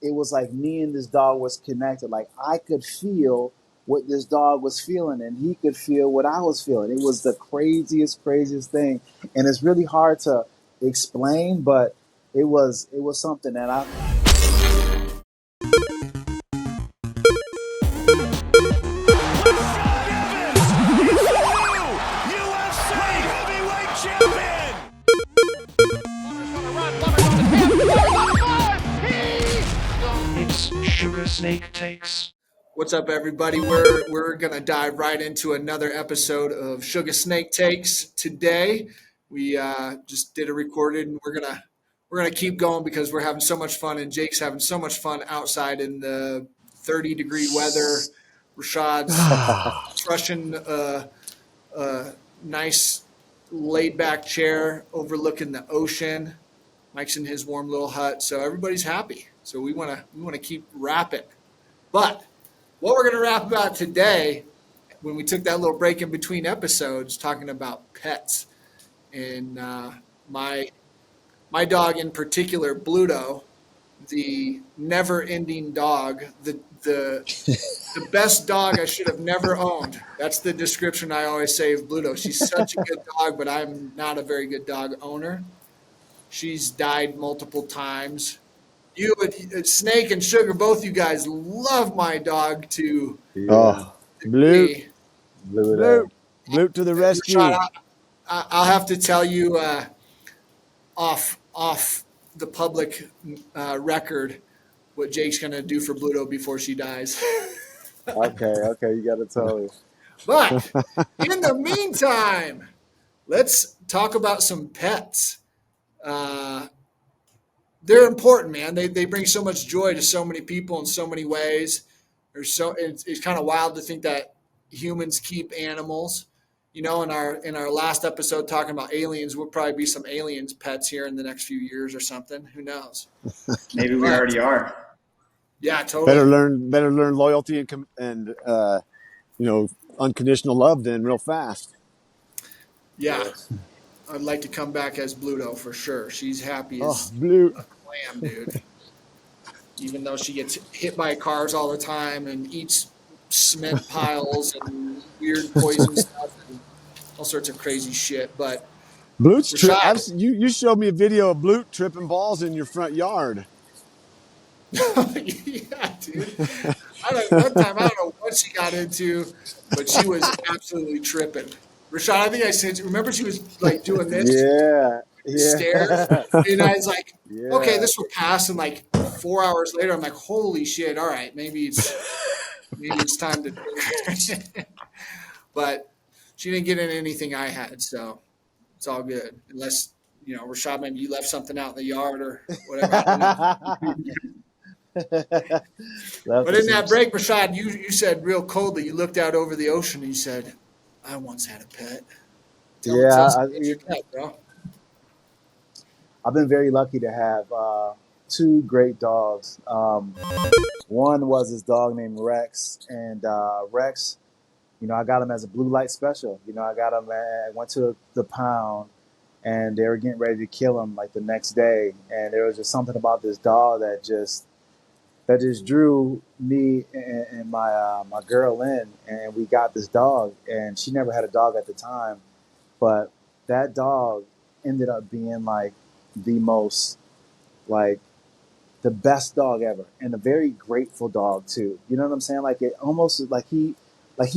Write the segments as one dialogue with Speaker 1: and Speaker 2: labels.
Speaker 1: it was like me and this dog was connected. Like I could feel what this dog was feeling, and he could feel what I was feeling. It was the craziest thing, and it's really hard to explain, but it was something that I.
Speaker 2: It's Suga Snake Takes.
Speaker 3: What's up, everybody? We're gonna dive right into another episode of Suga Snake Takes. Today, we just did a recorded, and we're gonna keep going because we're having so much fun, and Jake's having so much fun outside in the 30-degree weather. Rashad's crushing a nice laid-back chair overlooking the ocean. Mike's in his warm little hut, so everybody's happy. So we wanna keep rapping, but what we're going to rap about today, when we took that little break in between episodes, talking about pets, and my dog in particular, Bluto, the never-ending dog, the best dog I should have never owned. That's the description I always say of Bluto. She's such a good dog, but I'm not a very good dog owner. She's died multiple times. You and Snake and Sugar, both you guys love my dog to
Speaker 4: Blute to the rescue.
Speaker 3: Rashad, I'll have to tell you off the public record what Jake's going to do for Bluto before she dies.
Speaker 1: Okay, you got to tell me.
Speaker 3: But in the meantime, let's talk about some pets. They're important, man. They bring so much joy to so many people in so many ways. It's kind of wild to think that humans keep animals. You know, in our last episode talking about aliens, we'll probably be some aliens pets here in the next few years or something. Who knows?
Speaker 5: Maybe we already are.
Speaker 3: Yeah, totally.
Speaker 4: Better learn loyalty and unconditional love then real fast.
Speaker 3: Yeah. I'd like to come back as Bluto for sure. She's happy as
Speaker 4: Blute.
Speaker 3: a clam, dude. Even though she gets hit by cars all the time and eats cement piles and weird poison stuff and all sorts of crazy shit. But
Speaker 4: Blute's
Speaker 3: Rashad,
Speaker 4: you showed me a video of Blute tripping balls in your front yard.
Speaker 3: yeah, dude. One time, I don't know what she got into, but she was absolutely tripping. Rashad, I think I said, remember she was like doing this?
Speaker 1: Yeah.
Speaker 3: Stairs. And I was like, okay, this will pass. And like 4 hours later, I'm like, holy shit. All right. Maybe it's time to, but she didn't get in anything I had. So it's all good. Unless, Rashad, maybe you left something out in the yard or whatever. But in that break, Rashad, you said real coldly, you looked out over the ocean and you said, I once had a pet. Tell us about your pet, bro.
Speaker 1: I've been very lucky to have two great dogs. One was this dog named Rex, and Rex, I got him as a blue light special. I got him. I went to the pound, and they were getting ready to kill him like the next day, and there was just something about this dog that just drew me and my girl in, and we got this dog. And she never had a dog at the time, but that dog ended up being like the most, like the best dog ever, and a very grateful dog too. You know what I'm saying? Like it almost like he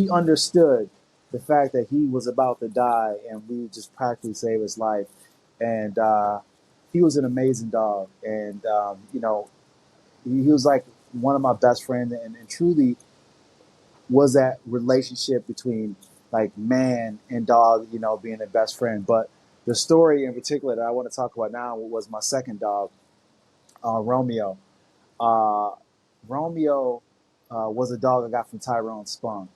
Speaker 1: understood the fact that he was about to die, and we just practically saved his life. And he was an amazing dog, and he was like one of my best friends, and truly was that relationship between like man and dog, being a best friend. But the story in particular that I want to talk about now was my second dog, Romeo. Romeo was a dog I got from Tyrone Spunk.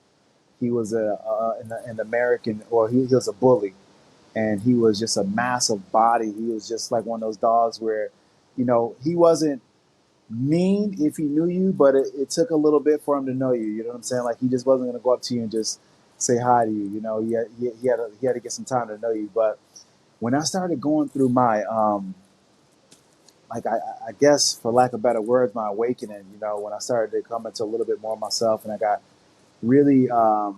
Speaker 1: He was an American, or he was a bully, and he was just a massive body. He was just like one of those dogs where, he wasn't mean if he knew you, but it took a little bit for him to know you. You know what I'm saying? Like he just wasn't going to go up to you and just say hi to you. He had to get some time to know you. But when I started going through my like I guess for lack of better words, my awakening. You know, when I started to come into a little bit more of myself, and I got really, I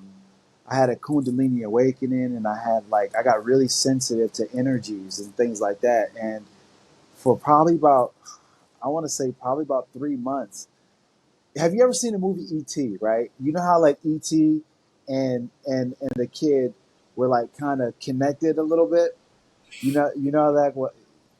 Speaker 1: had a Kundalini awakening, and I got really sensitive to energies and things like that. And for probably about, I want to say probably about 3 months. Have you ever seen the movie E.T.? Right? You know how like E.T. and the kid were like kind of connected a little bit. You know that what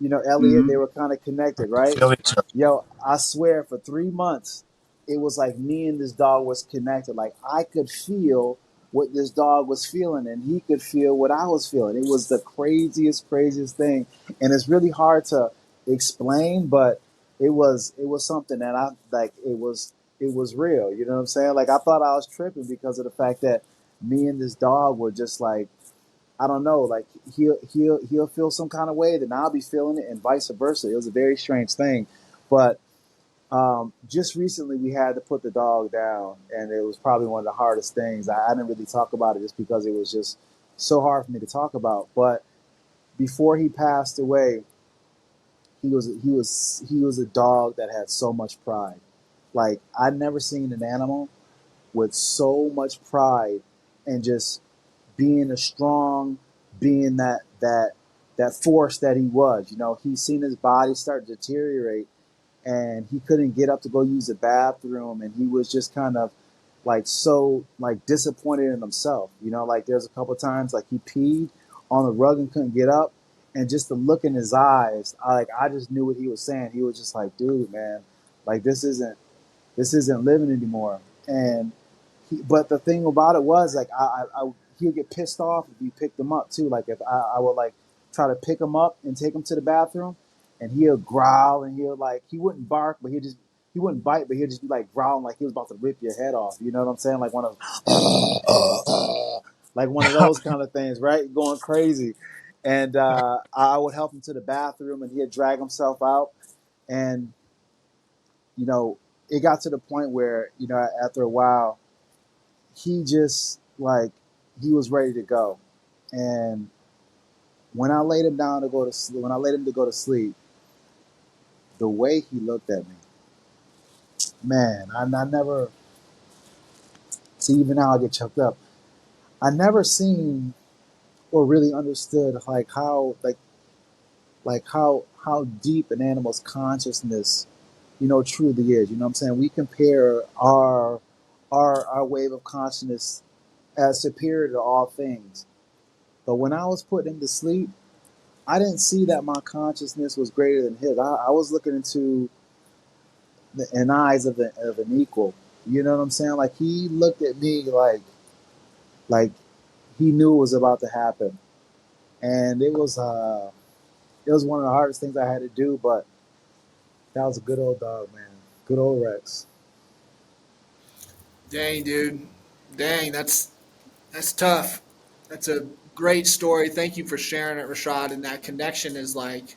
Speaker 1: Elliot, they
Speaker 5: Hmm.
Speaker 1: were kind of connected, right?
Speaker 6: Feel each other.
Speaker 1: Yo, I swear for 3 months, it was like me and this dog was connected. Like I could feel what this dog was feeling, and he could feel what I was feeling. It was the craziest thing, and it's really hard to explain, but it was something that I like. It was real. You know what I'm saying? Like I thought I was tripping because of the fact that me and this dog were just like I don't know, like he'll feel some kind of way, then I'll be feeling it, and vice versa. It was a very strange thing, but just recently we had to put the dog down, and it was probably one of the hardest things. I didn't really talk about it just because it was just so hard for me to talk about. But before he passed away, he was a dog that had so much pride. Like I'd never seen an animal with so much pride and just being a strong, being that force that he was. You know, he seen his body start to deteriorate, and he couldn't get up to go use the bathroom, and he was just kind of like so like disappointed in himself. You know, like there's a couple times like he peed on the rug and couldn't get up, and just the look in his eyes, I just knew what he was saying. He was just like, dude, man, like this isn't living anymore. And but the thing about it was like he would get pissed off if you picked him up too. Like if I would like try to pick him up and take him to the bathroom, and he'll growl, and he wouldn't bark, but he wouldn't bite, but he'd just be like growling like he was about to rip your head off. You know what I'm saying? Like one of like one of those kind of things, right? Going crazy. And I would help him to the bathroom, and he'd drag himself out, and you know it got to the point where after a while he just like he was ready to go. And when I laid him down to go to sleep, when I laid him to go to sleep, the way he looked at me, man, I never see. Even now I get choked up. I never seen or really understood like how deep an animal's consciousness truly is. You know what I'm saying? We compare our wave of consciousness as superior to all things. But when I was putting him to sleep, I didn't see that my consciousness was greater than his. I was looking into an eyes of an equal. You know what I'm saying? Like he looked at me like he knew it was about to happen, and it was one of the hardest things I had to do. But that was a good old dog, man. Good old Rex.
Speaker 3: Dang, dude. Dang, that's tough. That's a great story. Thank you for sharing it, Rashad. And that connection is like,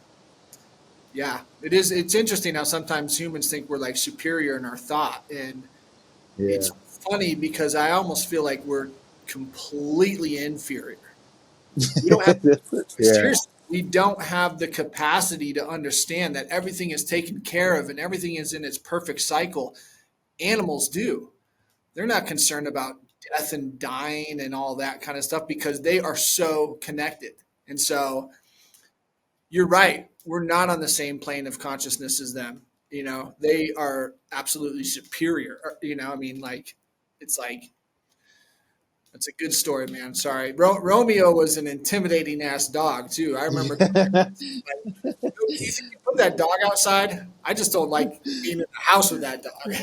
Speaker 3: yeah, it is. It's interesting how sometimes humans think we're like superior in our thought, and
Speaker 1: Yeah.
Speaker 3: it's funny because I almost feel like we're completely inferior. We don't have
Speaker 1: Yeah.
Speaker 3: seriously, we don't have the capacity to understand that everything is taken care of and everything is in its perfect cycle. Animals do. They're not concerned about death and dying and all that kind of stuff because they are so connected. And so you're right. We're not on the same plane of consciousness as them. You know, they are absolutely superior. You know, I mean, like, it's like, that's a good story, man. Sorry. Romeo was an intimidating ass dog, too. I remember like, you think you put that dog outside? I just don't like being in the house with that dog.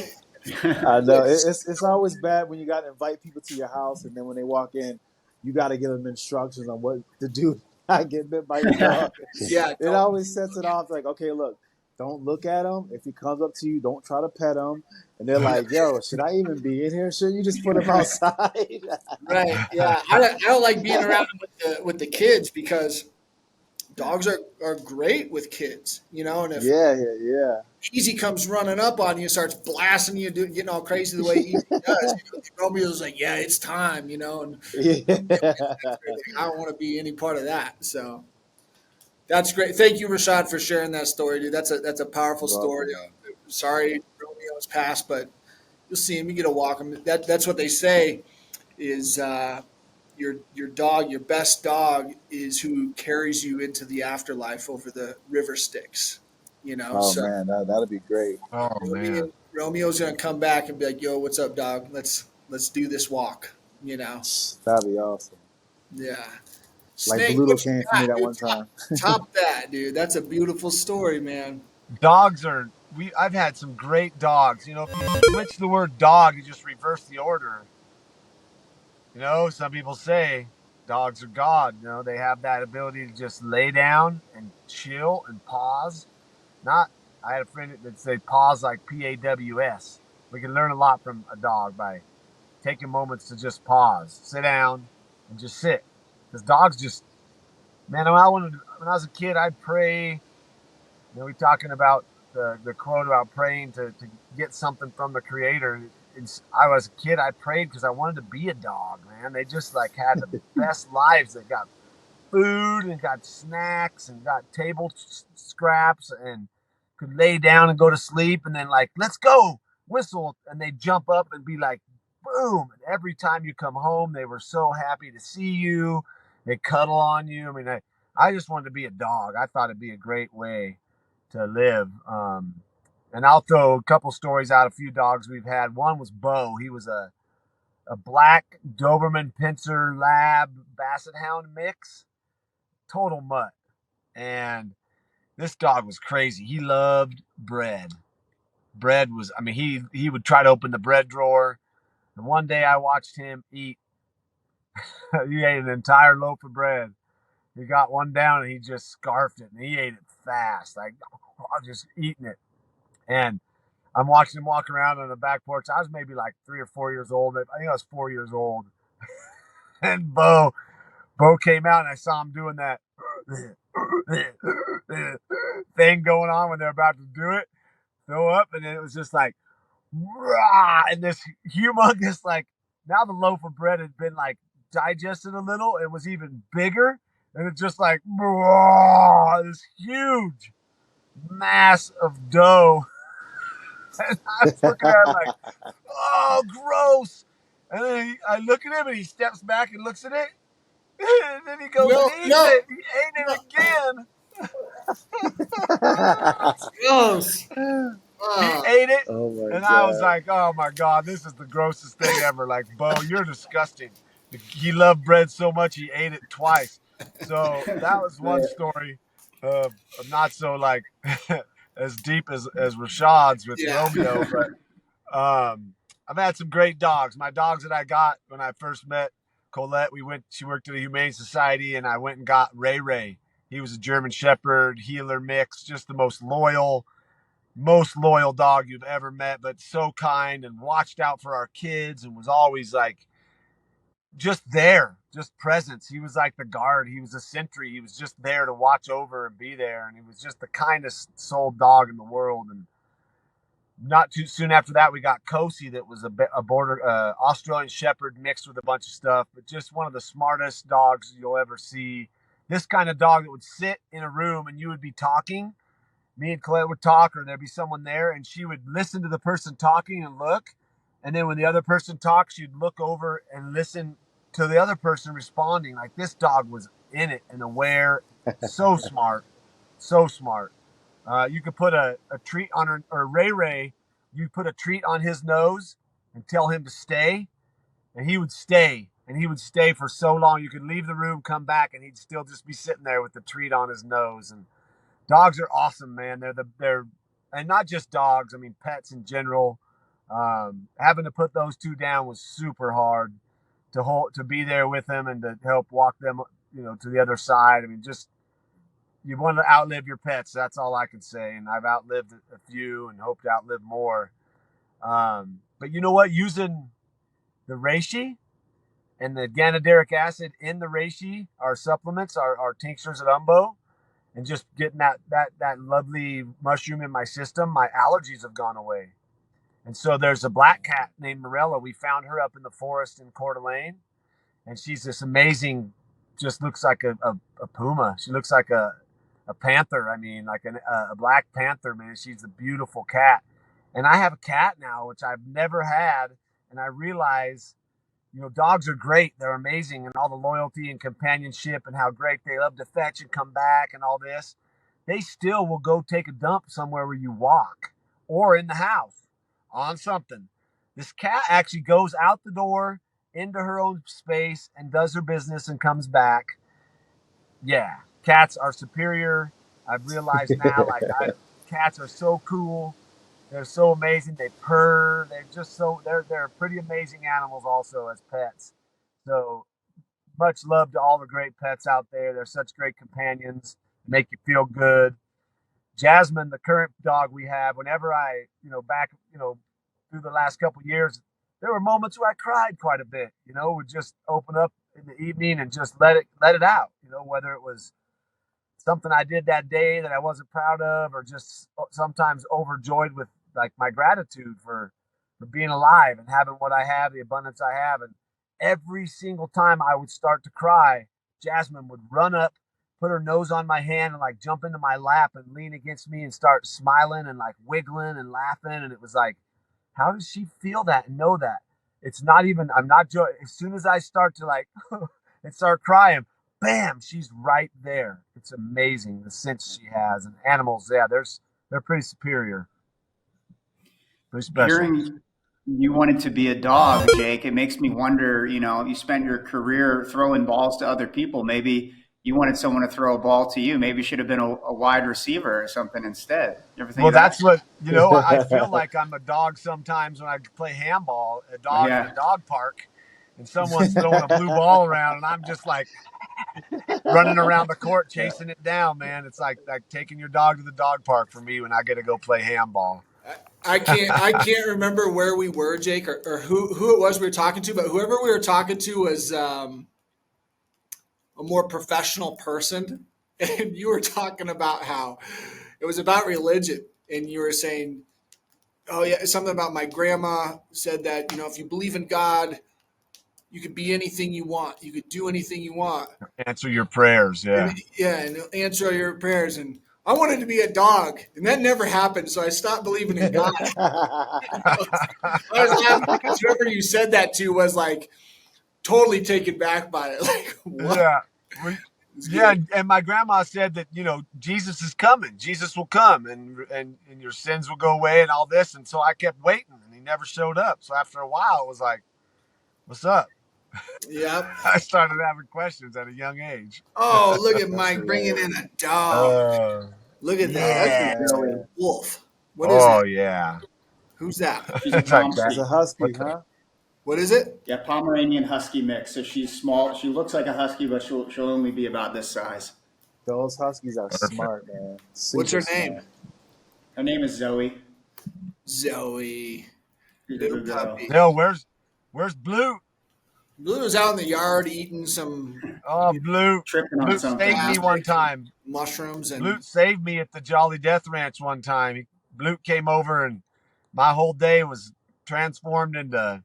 Speaker 1: I know it's always bad when you got to invite people to your house, and then when they walk in, you got to give them instructions on what to do. I get bit by your dog.
Speaker 3: Yeah,
Speaker 1: It
Speaker 3: don't.
Speaker 1: always sets it off like, okay, look, don't look at him. If he comes up to you, don't try to pet him. And they're like, yo, should I even be in here? Should you just put him outside?
Speaker 3: Right. Yeah. I don't like being around with the kids because dogs are great with kids, you know, and if
Speaker 1: Yeah, yeah,
Speaker 3: Easy comes running up on you and starts blasting you, getting all crazy the way Easy does, Romeo's like, yeah, it's time, you know, and
Speaker 1: yeah.
Speaker 3: I don't want to be any part of that. So That's great. Thank you, Rashad, for sharing that story, dude. That's a powerful
Speaker 1: You're
Speaker 3: story.
Speaker 1: welcome, man.
Speaker 3: Sorry, Romeo's passed, but you'll see him. You get to walk him. That's what they say is your dog, your best dog, is who carries you into the afterlife over the river Styx.
Speaker 1: Oh
Speaker 3: So
Speaker 1: man, that'd be great.
Speaker 4: Oh man.
Speaker 3: Romeo's gonna come back and be like, "Yo, what's up, dog? Let's do this walk."
Speaker 1: That'd be awesome.
Speaker 3: Yeah.
Speaker 1: Like
Speaker 3: Snake,
Speaker 1: Bluto
Speaker 3: what you
Speaker 1: came for me
Speaker 3: got,
Speaker 1: that
Speaker 3: dude?
Speaker 1: one time.
Speaker 3: Top that, dude. That's a beautiful story, man.
Speaker 4: Dogs are I've had some great dogs. If you switch the word dog, you just reverse the order. Some people say dogs are God. They have that ability to just lay down and chill and pause. Not, I had a friend that say pause like PAWS. We can learn a lot from a dog by taking moments to just pause, sit down, and just sit. Because dogs just, man, when I was a kid, I'd pray. We talking about the quote about praying to get something from the Creator. I was a kid, I prayed because I wanted to be a dog, man. They just like had the best lives. They got food and got snacks and got table scraps and could lay down and go to sleep and then like, let's go, whistle, and they jump up and be like, boom. And every time you come home, they were so happy to see you. They cuddle on you. I mean, I just wanted to be a dog. I thought it'd be a great way to live. And I'll throw a couple stories out. A few dogs we've had. One was Bo. He was a black Doberman Pinscher Lab Basset Hound mix, total mutt. And this dog was crazy. He loved bread. Bread was, I mean, he would try to open the bread drawer. And one day I watched him eat. He ate an entire loaf of bread. He got one down and he just scarfed it, and he ate it fast, like just eating it. And I'm watching him walk around on the back porch. I was maybe like 3 or 4 years old. I think I was 4 years old. And Bo came out and I saw him doing that thing going on when they're about to do it, throw up, and then it was just like, rah, and this humongous, like, now the loaf of bread had been like digested a little. It was even bigger, and it's just like, rah, this huge mass of dough. And I was looking at him like, oh, gross. And then I look at him and he steps back and looks at it. And then he goes and
Speaker 3: No,
Speaker 4: eats
Speaker 3: no,
Speaker 4: it. He ate
Speaker 3: no.
Speaker 4: it again.
Speaker 3: Gross.
Speaker 4: He
Speaker 3: Ah,
Speaker 4: ate it.
Speaker 1: Oh my
Speaker 4: And I was
Speaker 1: god.
Speaker 4: like, oh my God, this is the grossest thing ever. Like, Bo, you're disgusting. He loved bread so much he ate it twice. So that was one
Speaker 1: Man.
Speaker 4: story of not so like as deep as Rashad's with
Speaker 3: yeah.
Speaker 4: Romeo, but I've had some great dogs. My dogs that I got when I first met Colette, she worked at a Humane Society, and I went and got Ray Ray. He was a German Shepherd healer mix, just the most loyal dog you've ever met, but so kind and watched out for our kids and was always like just there, just presence. He was like the guard. He was a sentry. He was just there to watch over and be there. And he was just the kindest soul dog in the world. And not too soon after that, we got Kosi, that was a border Australian Shepherd mixed with a bunch of stuff, but just one of the smartest dogs you'll ever see. This kind of dog that would sit in a room and you would be talking. Me and Colette would talk, or there'd be someone there, and she would listen to the person talking and look. And then when the other person talks, she'd look over and listen to the other person responding. Like, this dog was in it and aware. So smart. So smart. You could put a treat on her, or Ray Ray, you put a treat on his nose and tell him to stay, and he would stay. And he would stay for so long. You could leave the room, come back, and he'd still just be sitting there with the treat on his nose. And dogs are awesome, man. They're and not just dogs. I mean, pets in general. Having to put those two down was super hard to be there with them and to help walk them, to the other side. I mean, just you want to outlive your pets. That's all I can say. And I've outlived a few and hope to outlive more. But you know what? Using the reishi and the ganaderic acid in the reishi, our supplements, our tinctures at Umbo, and just getting that lovely mushroom in my system, my allergies have gone away. And so there's a black cat named Morella. We found her up in the forest in Coeur d'Alene, and she's this amazing, just looks like a puma. She looks like a a panther. I mean, like a black panther, man. She's a beautiful cat. And I have a cat now, which I've never had. And I realize, dogs are great. They're amazing, and all the loyalty and companionship and how great they love to fetch and come back and all this. They still will go take a dump somewhere where you walk or in the house on something. This cat actually goes out the door into her own space and does her business and comes back. Yeah, cats are superior. I've realized now, cats are so cool. They're so amazing. They purr. They're pretty amazing animals also as pets. So much love to all the great pets out there. They're such great companions. Make you feel good. Jasmine, the current dog we have, whenever I, back, through the last couple of years, there were moments where I cried quite a bit, would just open up in the evening and just let it out, whether it was something I did that day that I wasn't proud of, or just sometimes overjoyed with like my gratitude for being alive and having what I have, the abundance I have. And every single time I would start to cry, Jasmine would run up, put her nose on my hand and like jump into my lap and lean against me and start smiling and like wiggling and laughing. And it was like, how does she feel that and know that? It's not even, I'm not joking. As soon as I start to like and start crying, bam, she's right there. It's amazing the sense she has. And animals, yeah, they're pretty superior. Pretty special.
Speaker 5: Hearing you wanted to be a dog, Jake, it makes me wonder, you spent your career throwing balls to other people. Maybe you wanted someone to throw a ball to you. Maybe you should have been a wide receiver or something instead. You ever think of that?
Speaker 4: That's what, I feel like I'm a dog sometimes when I play handball, a dog in a dog park, and someone's throwing a blue ball around, and I'm just like running around the court chasing it down, man. It's like taking your dog to the dog park for me when I get to go play handball.
Speaker 3: I can't remember where we were, Jake, or who it was we were talking to, but whoever we were talking to was a more professional person, and you were talking about how it was about religion, and you were saying, oh yeah, something about my grandma said that if you believe in God, you could be anything you want, you could do anything you want,
Speaker 4: answer your prayers,
Speaker 3: and answer all your prayers. And I wanted to be a dog, and that never happened, so I stopped believing in God. I was laughing because whoever you said that to was like totally taken back by it. Like, what?
Speaker 4: Yeah. And my grandma said that, Jesus is coming. Jesus will come and your sins will go away and all this. And so I kept waiting and he never showed up. So after a while, it was like, what's up?
Speaker 3: Yep.
Speaker 4: I started having questions at a young age.
Speaker 3: Oh, look at Mike bringing in a dog. Look at that. That's a wolf. What is that?
Speaker 4: Oh, yeah.
Speaker 3: Who's that?
Speaker 5: She's a
Speaker 1: She's a husky, huh?
Speaker 3: What is it?
Speaker 5: Yeah, Pomeranian husky mix. So she's small. She looks like a husky, but she'll only be about this size.
Speaker 1: Those huskies are smart, man.
Speaker 3: What's her name?
Speaker 5: Her name is Zoe.
Speaker 3: Zoe.
Speaker 5: Little puppy.
Speaker 4: No, where's Blue?
Speaker 3: Bluto's out in the yard eating some.
Speaker 4: Oh, Blue.
Speaker 5: Tripping on something.
Speaker 4: Saved me one time.
Speaker 3: Mushrooms and.
Speaker 4: Blue saved me at the Jolly Death Ranch one time. Blue came over and my whole day was transformed into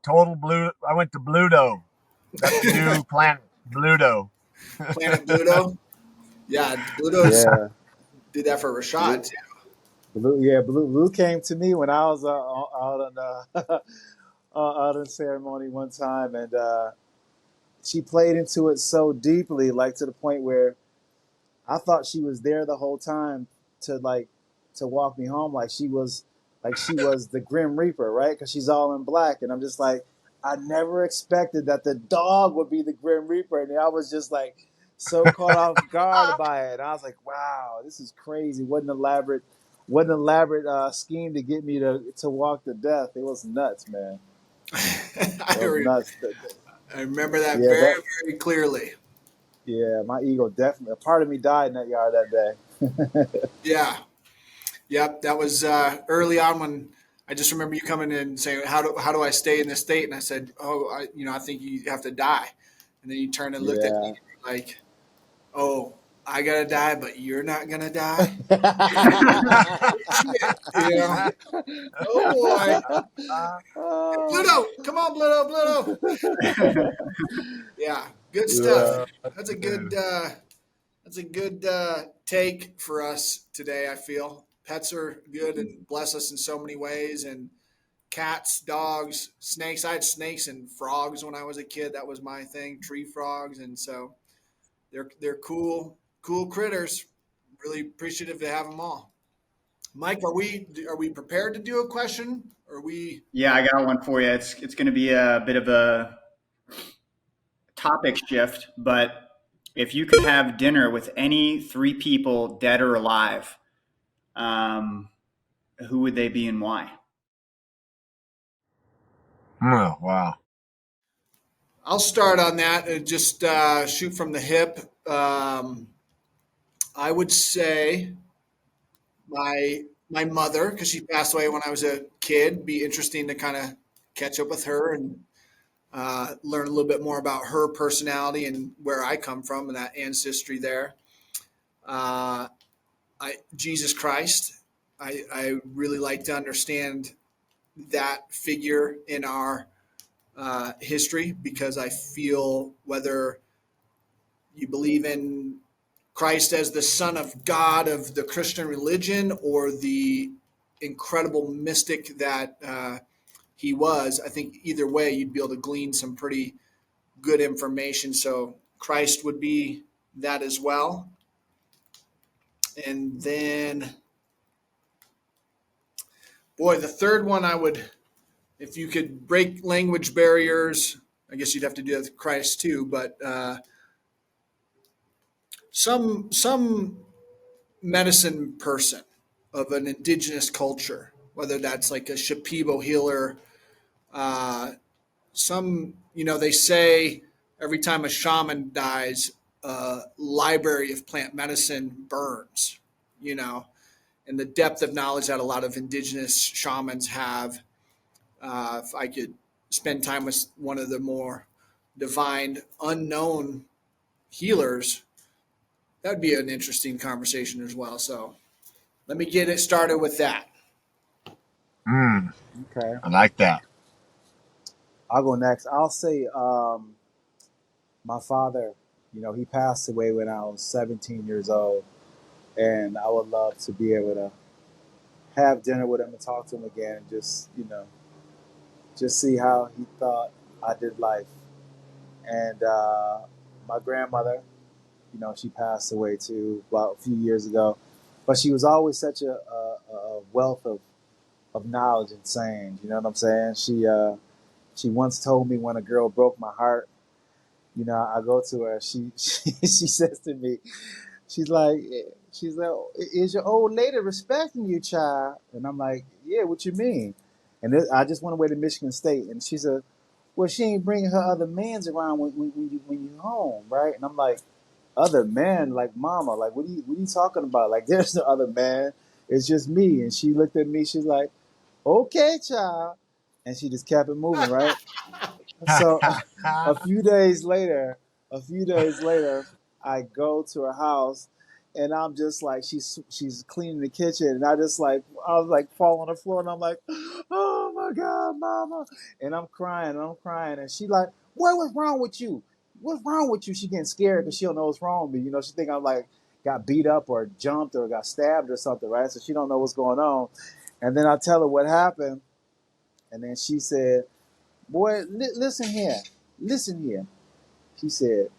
Speaker 4: total blue. I went to Bluto. That's the new planet, Bluto.
Speaker 3: Planet Bluto? Yeah, Bluto did that for Rashad, too.
Speaker 1: Blue came to me when I was out in ceremony one time, and she played into it so deeply, like to the point where I thought she was there the whole time to walk me home, like she was the Grim Reaper, right? Because she's all in black, and I'm just like, I never expected that the dog would be the Grim Reaper, and I was just like so caught off guard by it. And I was like, wow, this is crazy. What an elaborate scheme to get me to walk to death. It was nuts, man.
Speaker 3: I remember that very clearly.
Speaker 1: Yeah, my ego definitely. A part of me died in that yard that day.
Speaker 3: Yeah. Yep, that was early on when I just remember you coming in and saying, how do I stay in this state? And I said, I think you have to die. And then you turned and looked at me like, oh, I got to die, but you're not going to die? Oh, boy. Bluto, come on, Bluto. Yeah, good stuff. That's a good That's a good take for us today. I feel pets are good and bless us in so many ways, and cats, dogs, snakes. I had snakes and frogs when I was a kid. That was my thing, tree frogs, and so they're cool critters. Really appreciative to have them all. Mike, are we prepared to do a question? Are we?
Speaker 5: Yeah, I got one for you. It's going to be a bit of a topic shift, but if you could have dinner with any three people, dead or alive, um, who would they be and why?
Speaker 4: Oh, wow.
Speaker 3: I'll start on that and just shoot from the hip. I would say my mother, because she passed away when I was a kid. Be interesting to kind of catch up with her and learn a little bit more about her personality and where I come from and that ancestry there. Uh, Jesus Christ. I really like to understand that figure in our history because I feel whether you believe in Christ as the Son of God of the Christian religion or the incredible mystic that he was, I think either way you'd be able to glean some pretty good information. So Christ would be that as well. And then, boy, the third one I would, if you could break language barriers, I guess you'd have to do that with Christ too, but some medicine person of an indigenous culture, whether that's like a Shipibo healer, uh, they say every time a shaman dies, a library of plant medicine burns, you know, and the depth of knowledge that a lot of indigenous shamans have. If I could spend time with one of the more divine, unknown healers, that'd be an interesting conversation as well. So let me get it started with that.
Speaker 1: Okay,
Speaker 4: I like that.
Speaker 1: I'll go next. I'll say my father. He passed away when I was 17 years old, and I would love to be able to have dinner with him and talk to him again, and just see how he thought I did life. And my grandmother, she passed away too about a few years ago, but she was always such a wealth of knowledge and sayings. You know what I'm saying? She once told me when a girl broke my heart. I go to her. She says to me, she's like, she's like, is your old lady respecting you, child? And I'm like, yeah. What you mean? And I just went away to Michigan State, and she said, well, she ain't bringing her other mans around when you home, right? And I'm like, other men, like mama, like what are you talking about? Like there's no other man. It's just me. And she looked at me. She's like, okay, child, and she just kept it moving, right? So a few days later, I go to her house, and I'm just like, she's cleaning the kitchen, and I was like fall on the floor, and I'm like, oh my god, mama, and I'm crying, and she like, what was wrong with you? What's wrong with you? She getting scared because she don't know what's wrong with me. She think I'm like got beat up or jumped or got stabbed or something, right? So she don't know what's going on, and then I tell her what happened, and then she said, boy, listen here. Listen here. She said,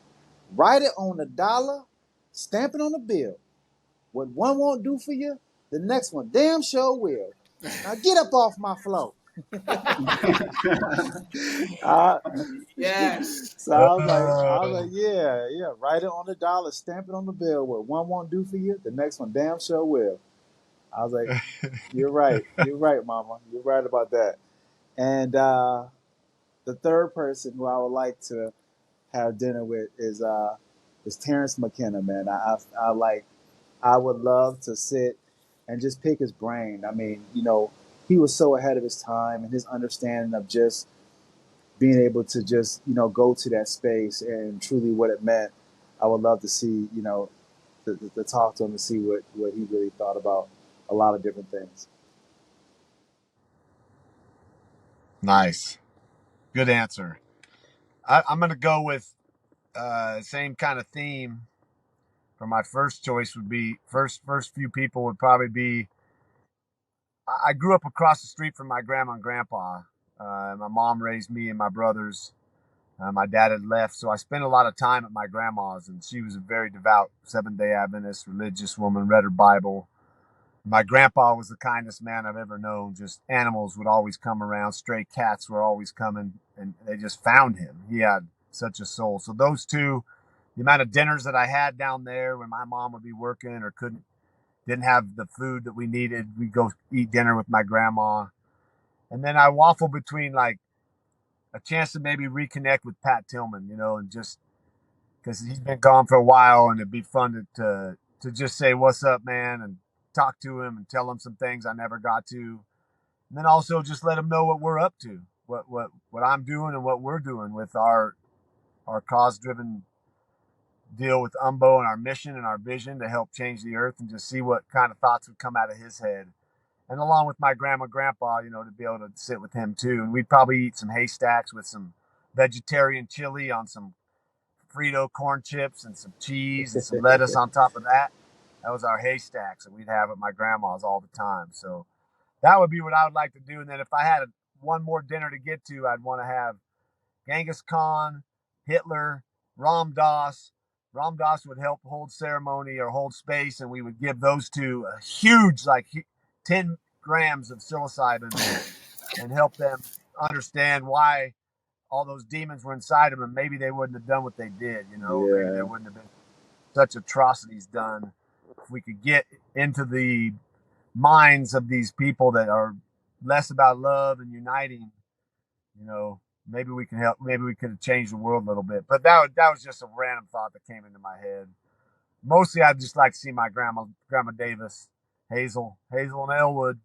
Speaker 1: write it on the dollar, stamp it on the bill. What one won't do for you, the next one damn sure will. Now get up off my floor. uh,
Speaker 3: Yes.
Speaker 1: so I was like, yeah, yeah. Write it on the dollar, stamp it on the bill. What one won't do for you, the next one damn sure will. I was like, you're right. You're right, mama. You're right about that. And the third person who I would like to have dinner with is Terrence McKenna, man. I would love to sit and just pick his brain. I mean, he was so ahead of his time and his understanding of just being able to just, go to that space and truly what it meant. I would love to see, to talk to him and see what he really thought about a lot of different things.
Speaker 4: Nice. Good answer. I'm going to go with same kind of theme. for my first choice would be first few people would probably be. I grew up across the street from my grandma and grandpa. My mom raised me and my brothers. My dad had left, so I spent a lot of time at my grandma's, and she was a very devout Seventh-day Adventist religious woman, read her Bible. My grandpa was the kindest man I've ever known. Just animals would always come around. Stray cats were always coming, and they just found him. He had such a soul. So those two, the amount of dinners that I had down there when my mom would be working or didn't have the food that we needed, we'd go eat dinner with my grandma. And then I waffle between like a chance to maybe reconnect with Pat Tillman, and just because he's been gone for a while, and it'd be fun to just say what's up, man, and talk to him and tell him some things I never got to, and then also just let him know what we're up to, what I'm doing and what we're doing with our cause driven deal with Umbo and our mission and our vision to help change the earth, and just see what kind of thoughts would come out of his head. And along with my grandma, grandpa, to be able to sit with him too. And we'd probably eat some haystacks with some vegetarian chili on some Frito corn chips and some cheese and some lettuce on top of that. That was our haystacks that we'd have at my grandma's all the time. So that would be what I would like to do. And then if I had one more dinner to get to, I'd want to have Genghis Khan, Hitler, Ram Dass. Ram Dass would help hold ceremony or hold space, and we would give those two a huge, like 10 grams of psilocybin and help them understand why all those demons were inside them, and maybe they wouldn't have done what they did, maybe there wouldn't have been such atrocities done. If we could get into the minds of these people that are less about love and uniting, maybe we can help. Maybe we could have changed the world a little bit. But that was just a random thought that came into my head. Mostly, I'd just like to see my grandma Davis, Hazel and Elwood.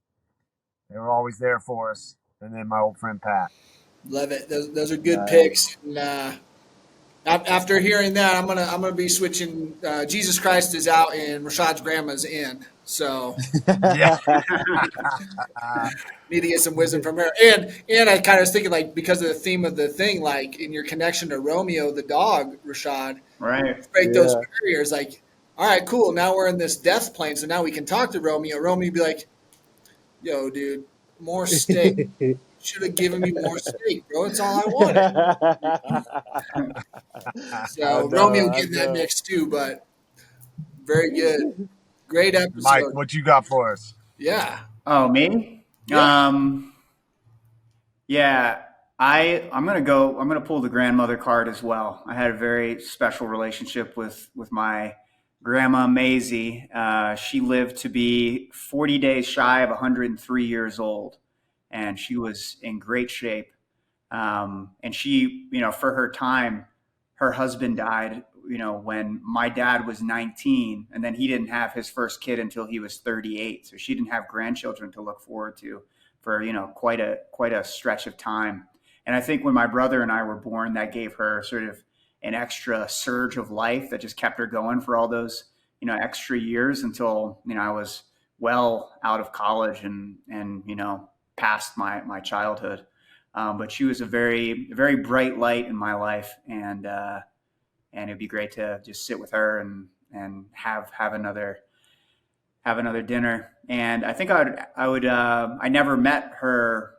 Speaker 4: They were always there for us. And then my old friend Pat.
Speaker 3: Love it. Those are good picks. And, after hearing that, I'm gonna be switching. Jesus Christ is out and Rashad's grandma's in. So
Speaker 4: Yeah.
Speaker 3: need to get some wisdom from her. And I kind of was thinking, like, because of the theme of the thing, like in your connection to Romeo the dog, Rashad,
Speaker 5: Right.
Speaker 3: break those barriers. Like, all right, cool. Now we're in this death plane, so now we can talk to Romeo. Romeo would be like, "Yo, dude, more steak. Should have given me more steak, bro. It's all I wanted."
Speaker 1: I
Speaker 3: So
Speaker 1: know,
Speaker 3: Romeo
Speaker 1: I
Speaker 3: getting that
Speaker 1: know.
Speaker 3: mix too, but very good. Great
Speaker 4: Mike,
Speaker 3: episode.
Speaker 4: what you got for us?
Speaker 3: Yeah.
Speaker 5: Oh, me?
Speaker 3: Yeah.
Speaker 5: Yeah, I'm gonna pull the grandmother card as well. I had a very special relationship with my grandma Maisie. She lived to be 40 days shy of 103 years old, and she was in great shape. And she, for her time, her husband died, when my dad was 19, and then he didn't have his first kid until he was 38. So she didn't have grandchildren to look forward to for, quite a stretch of time. And I think when my brother and I were born, that gave her sort of an extra surge of life that just kept her going for all those, extra years until, I was well out of college and, past my childhood. But she was a very bright light in my life, and it'd be great to just sit with her and have another dinner. And I think I never met her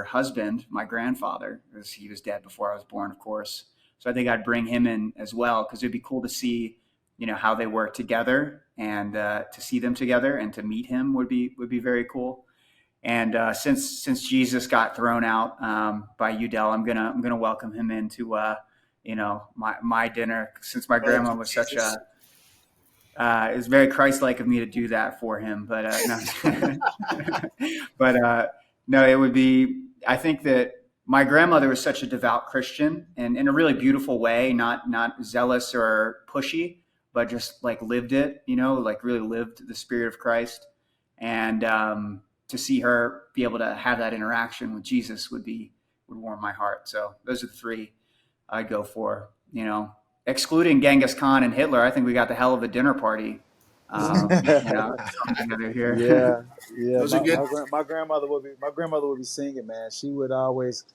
Speaker 5: husband, my grandfather, because he was dead before I was born, of course. So I think I'd bring him in as well, because it'd be cool to see, how they work together, and to see them together and to meet him would be very cool. And since Jesus got thrown out by Udell, I'm gonna welcome him into my dinner, since my grandma was such a it's very Christ-like of me to do that for him. But no, but no, it would be. I think that my grandmother was such a devout Christian, and in a really beautiful way, not zealous or pushy, but just like lived it, like really lived the spirit of Christ. And to see her be able to have that interaction with Jesus would warm my heart. So those are the three I'd go for. Excluding Genghis Khan and Hitler, I think we got the hell of a dinner party. Together here.
Speaker 1: Yeah.
Speaker 3: Those are good.
Speaker 1: My grandmother would be singing, man. She would always,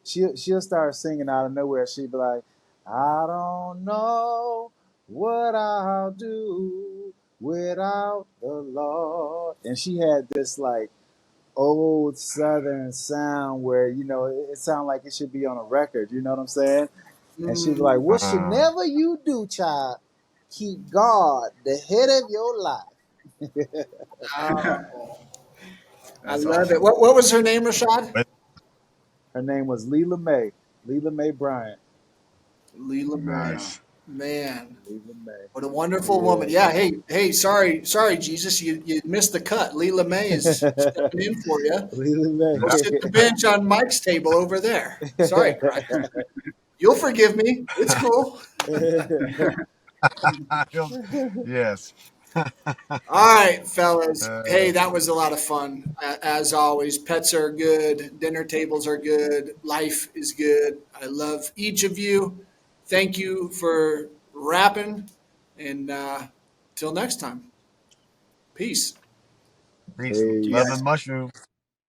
Speaker 1: she'll start singing out of nowhere. She'd be like, I don't know what I'll do without the Lord. And she had this like old Southern sound where, you know, it sounded like it should be on a record. You know what I'm saying? And she'd be like,
Speaker 3: Mm,
Speaker 1: what should never you do, child, keep God the head of your life.
Speaker 3: oh, I
Speaker 4: That's
Speaker 3: love it.
Speaker 4: awesome.
Speaker 3: What was her name, Rashad?
Speaker 4: But
Speaker 1: Her name was Leela Mae. Leela Mae Bryant.
Speaker 3: Leela May.
Speaker 4: nice.
Speaker 3: Man,
Speaker 1: Leela Mae.
Speaker 3: what a wonderful woman.
Speaker 1: Yeah.
Speaker 3: Yeah. Hey. Sorry, Jesus. You missed the cut. Leela May is stepping in for you.
Speaker 1: Leela
Speaker 3: Go
Speaker 4: Yeah.
Speaker 3: sit the bench on Mike's table over there. Sorry, Christ. You'll forgive me. It's cool.
Speaker 1: Mae.
Speaker 4: Yes.
Speaker 3: All right, fellas. Hey,
Speaker 4: Uh,
Speaker 3: that was a lot of fun. As always, pets are good. Dinner tables are good. Life is good. I love each of you. Thank you for rapping. And till next time, peace.
Speaker 4: Peace.
Speaker 5: You
Speaker 1: Peace.
Speaker 4: Love and
Speaker 5: guys
Speaker 4: mushroom.